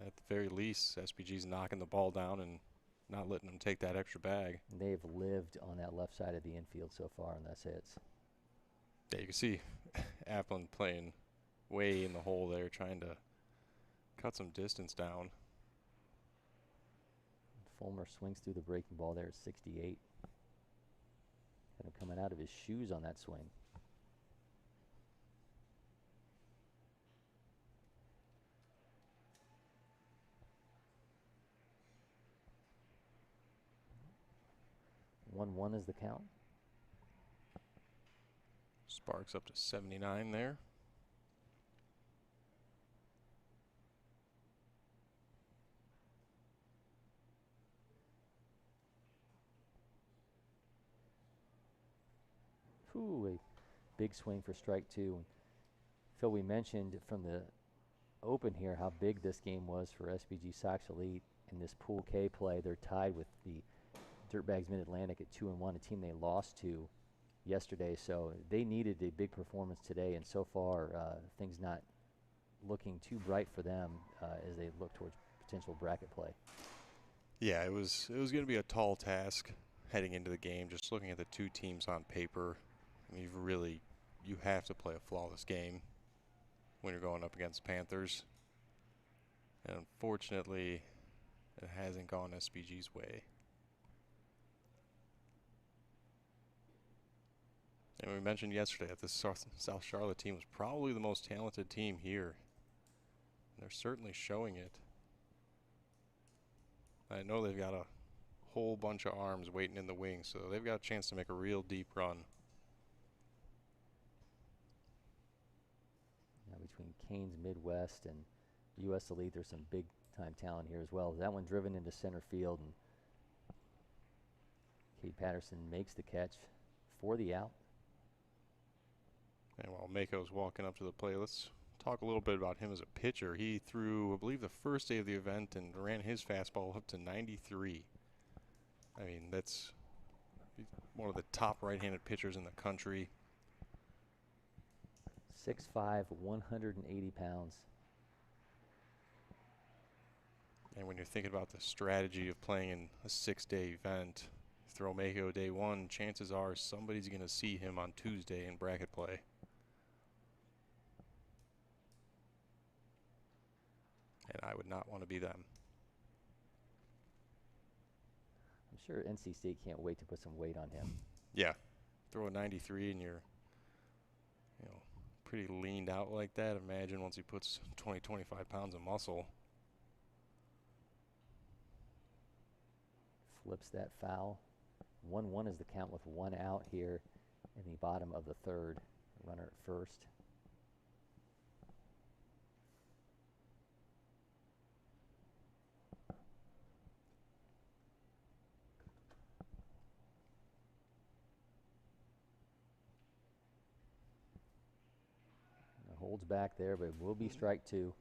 at the very least, SBG's knocking the ball down and not letting them take that extra bag. And they've lived on that left side of the infield so far, and that's hits. Yeah, you can see Chaplin playing way in the hole there, trying to cut some distance down. Fulmer swings through the breaking ball there at 68. Kind of coming out of his shoes on that swing. One is the count. Sparks up to 79 there. Ooh, a big swing for strike two. Phil, we mentioned from the open here how big this game was for SBG Sox Elite in this Pool K play. They're tied with the Dirtbags Mid-Atlantic at 2-1, a team they lost to yesterday. So they needed a big performance today, and so far things not looking too bright for them as they look towards potential bracket play. Yeah, it was going to be a tall task heading into the game. Just looking at the two teams on paper, I mean, you have to play a flawless game when you're going up against Panthers. And unfortunately, it hasn't gone SBG's way. And we mentioned yesterday that this South Charlotte team was probably the most talented team here. And they're certainly showing it. I know they've got a whole bunch of arms waiting in the wings, so they've got a chance to make a real deep run. Now between Canes Midwest and U.S. Elite, there's some big-time talent here as well. That one driven into center field, and Cade Patterson makes the catch for the out. And while Mako's walking up to the plate, let's talk a little bit about him as a pitcher. He threw, I believe, the first day of the event and ran his fastball up to 93. I mean, that's one of the top right-handed pitchers in the country. 6'5", 180 pounds. And when you're thinking about the strategy of playing in a 6-day event, throw Mako day one, chances are somebody's going to see him on Tuesday in bracket play. And I would not want to be them. I'm sure NC State can't wait to put some weight on him. Yeah. Throw a 93 and you're, pretty leaned out like that. Imagine once he puts 20, 25 pounds of muscle. Flips that foul. 1-1 is the count with one out here in the bottom of the third. Runner at first. Holds back there, but it will be strike two.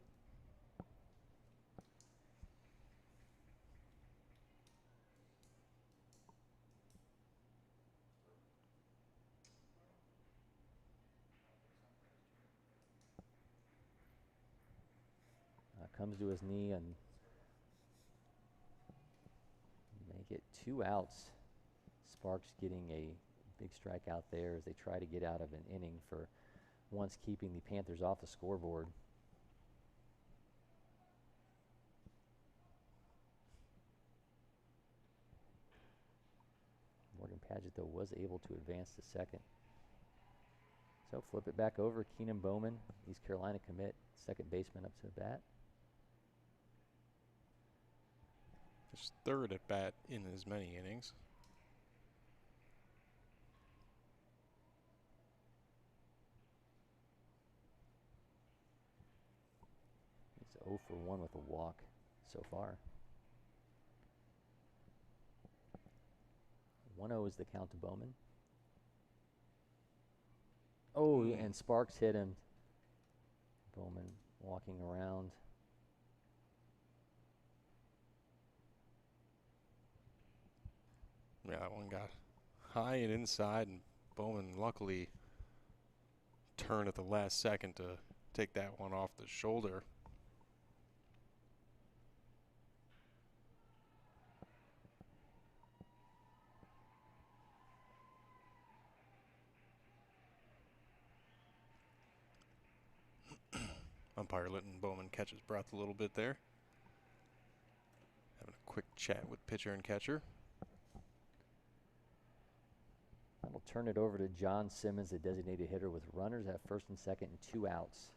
comes to his knee and make it 2 outs. Sparks getting a big strikeout there as they try to get out of an inning for once keeping the Panthers off the scoreboard. Morgan Padgett, though, was able to advance to second. So flip it back over. Keenan Bowman, East Carolina commit, second baseman, up to the bat. His third at bat in as many innings. He's 0 for 1 with a walk so far. 1-0 is the count to Bowman. Oh, and Sparks hit him. Bowman walking around. Yeah, that one got high and inside, and Bowman luckily turned at the last second to take that one off the shoulder. Umpire letting Bowman catch his breath a little bit there. Having a quick chat with pitcher and catcher. That'll turn it over to John Simmons, the designated hitter, with runners at first and second and 2 outs.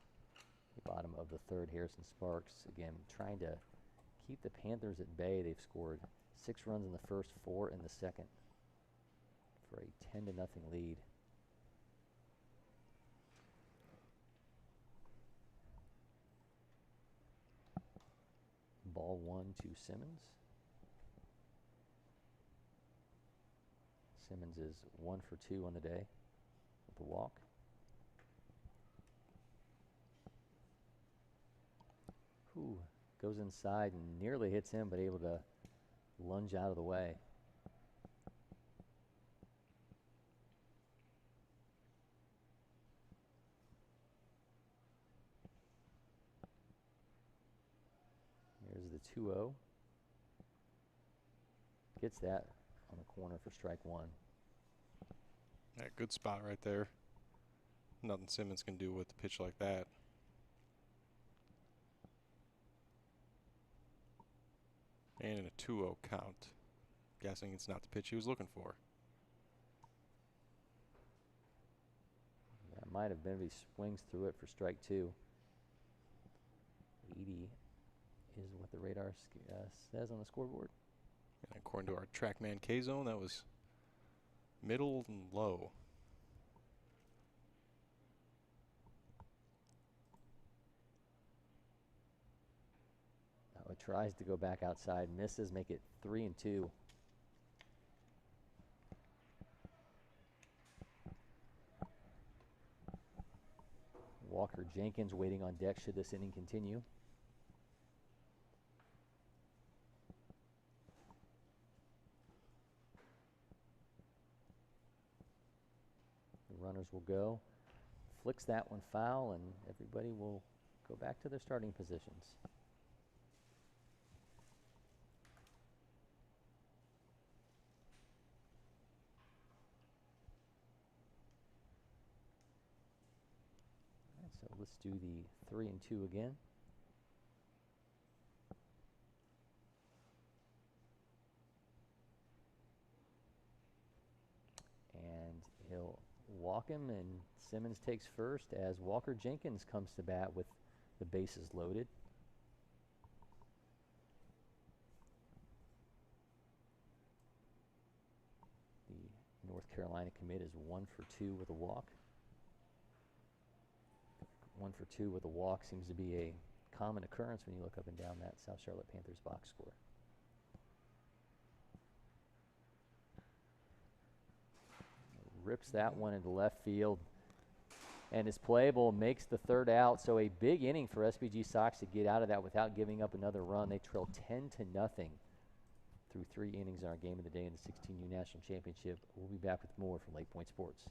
The bottom of the third, Harrison Sparks, again, trying to keep the Panthers at bay. They've scored 6 runs in the first, 4 in the second for a 10-0 lead. Ball 1 to Simmons. Simmons is 1 for 2 on the day with a walk. Ooh, goes inside and nearly hits him, but able to lunge out of the way. Here's the 2-0. Gets that on the corner for strike 1. Yeah, good spot right there. Nothing Simmons can do with a pitch like that. And in a 2-0 count. Guessing it's not the pitch he was looking for. That might have been if he swings through it for strike 2. 80 is what the radar says on the scoreboard. And according to our TrackMan K-Zone, that was middle and low. Oh, it tries to go back outside, misses, make it 3-2. Walker Jenkins waiting on deck should this inning continue. Runners will go. Flicks that one foul, and everybody will go back to their starting positions. All right, so let's do the 3-2 again. And he'll walk him, and Simmons takes first as Walker Jenkins comes to bat with the bases loaded. The North Carolina commit is 1 for 2 with a walk. 1 for 2 with a walk seems to be a common occurrence when you look up and down that South Charlotte Panthers box score. Rips that one into left field and is playable, makes the 3rd out. So a big inning for SBG Sox to get out of that without giving up another run. They trail 10-0 through 3 innings in our game of the day in the 16U National Championship. We'll be back with more from LakePoint Sports.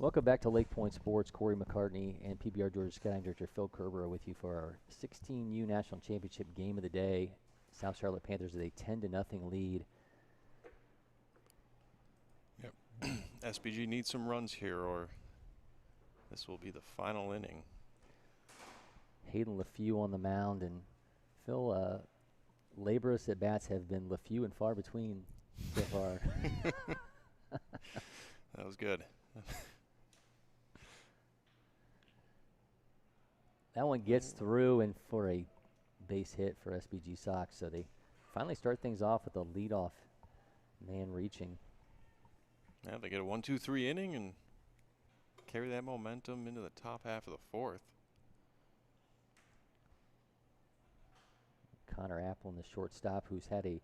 Welcome back to LakePoint Sports. Cory McCartney and PBR Georgia Scouting Director Phil Kerber are with you for our 16U National Championship game of the day. South Charlotte Panthers with a 10-0 lead. Yep. SBG needs some runs here, or this will be the final inning. Hayden LeFew on the mound, and Phil, laborious at bats have been LeFew and far between so far. That was good. That one gets through and for a base hit for SBG Sox, so they finally start things off with a leadoff man reaching. Yeah, they get a 1-2-3 inning and carry that momentum into the top half of the fourth. Connor Chaplin, the shortstop, who's had a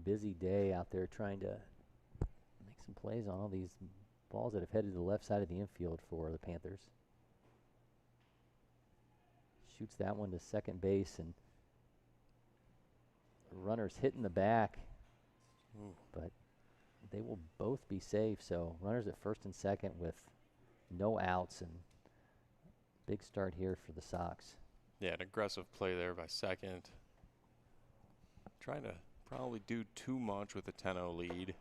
busy day out there trying to make some plays on all these balls that have headed to the left side of the infield for the Panthers. Shoots that one to second base, and the runner's hitting the back. Ooh. But they will both be safe, so runners at first and second with no outs, and big start here for the Sox. Yeah, an aggressive play there by second. Trying to probably do too much with a 10-0 lead.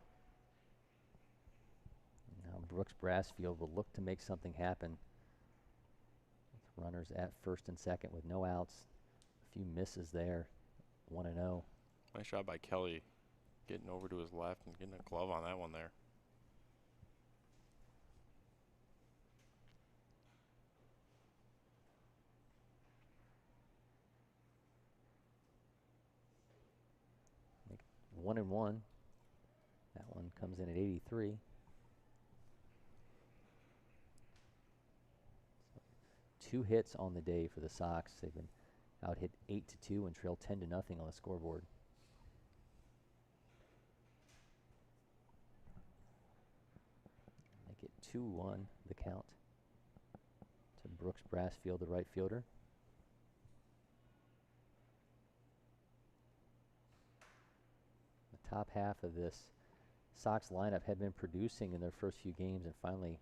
Now Brooks Brassfield will look to make something happen. With runners at first and second with no outs. A few misses there. 1-0. Nice shot by Kelly, getting over to his left and getting a glove on that one there. Make 1-1. That one comes in at 83. Two hits on the day for the Sox. They've been out hit 8-2 and trail 10-0 on the scoreboard. Make it 2-1, the count, to Brooks Brassfield, the right fielder. The top half of this Sox lineup had been producing in their first few games and finally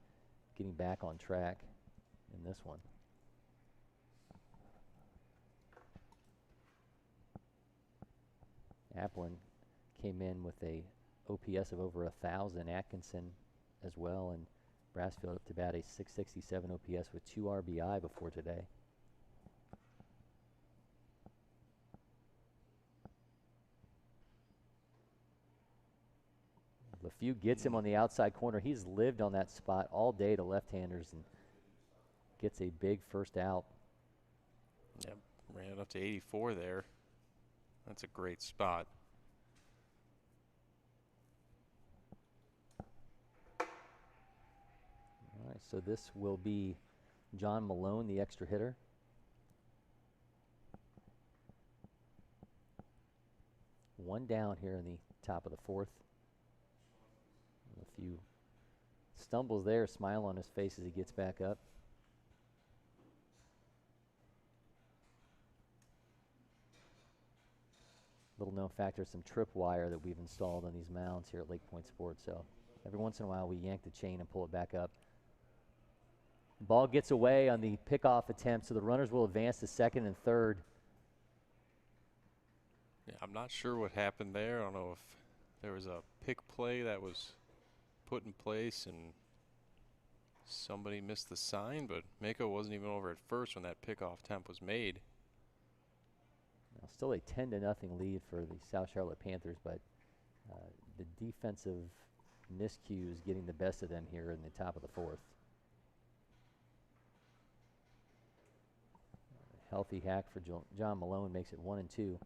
getting back on track in this one. Chaplin came in with a OPS of over 1,000. Atkinson as well, and Brassfield up to bat a 667 OPS with 2 RBI before today. LeFew gets him on the outside corner. He's lived on that spot all day to left-handers and gets a big first out. Yep, ran it up to 84 there. That's a great spot. All right, so this will be John Malone, the extra hitter. One down here in the top of the fourth. A few stumbles there, smile on his face as he gets back up. Little known factor, some tripwire that we've installed on these mounds here at LakePoint Sports. So every once in a while we yank the chain and pull it back up. Ball gets away on the pickoff attempt, so the runners will advance to second and third. Yeah, I'm not sure what happened there. I don't know if there was a pick play that was put in place and somebody missed the sign, but Mako wasn't even over at first when that pickoff attempt was made. Now still a 10-0 lead for the South Charlotte Panthers, but the defensive miscues getting the best of them here in the top of the fourth. Healthy hack for John Malone makes it 1-2.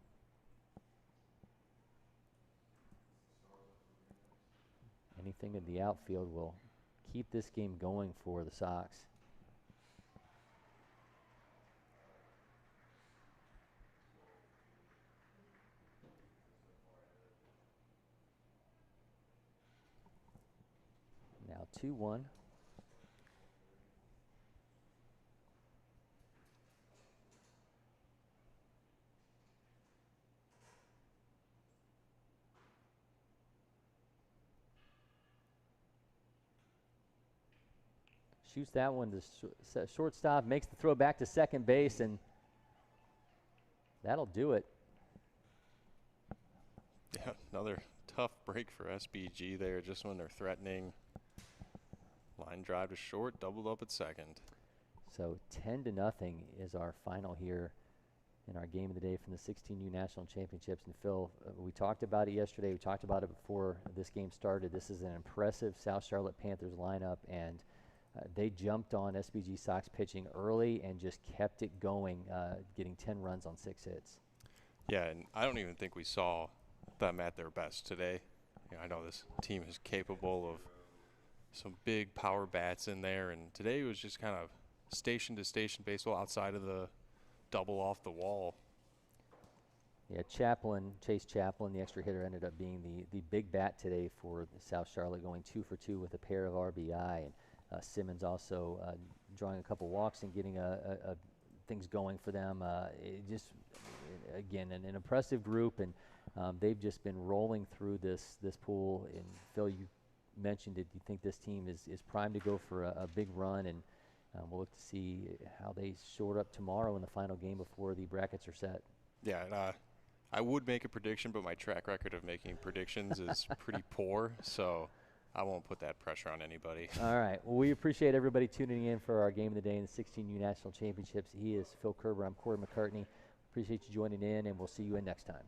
Anything in the outfield will keep this game going for the Sox. Now 2-1. shoots that one to shortstop, makes the throw back to second base, and that'll do it. Yeah, another tough break for SBG there, just when they're threatening. Line drive to short, doubled up at second. So 10-0 is our final here in our game of the day from the 16U National Championships. And Phil, we talked about it yesterday. We talked about it before this game started. This is an impressive South Charlotte Panthers lineup, and they jumped on SBG Sox pitching early and just kept it going, getting 10 runs on 6 hits. Yeah, and I don't even think we saw them at their best today. You know, I know this team is capable of some big power bats in there, and today was just kind of station-to-station baseball outside of the double off the wall. Yeah, Chase Chaplin, the extra hitter, ended up being the big bat today for the South Charlotte, going 2 for 2 with a pair of RBI. And Simmons also drawing a couple walks and getting things going for them. It just, again, an impressive group, and they've just been rolling through this pool. And Phil, you mentioned it. You think this team is primed to go for a big run, and we'll look to see how they short up tomorrow in the final game before the brackets are set. Yeah, and I would make a prediction, but my track record of making predictions is pretty poor, so I won't put that pressure on anybody. All right. Well, we appreciate everybody tuning in for our game of the day in the 16U National Championships. He is Phil Kerber. I'm Cory McCartney. Appreciate you joining in, and we'll see you in next time.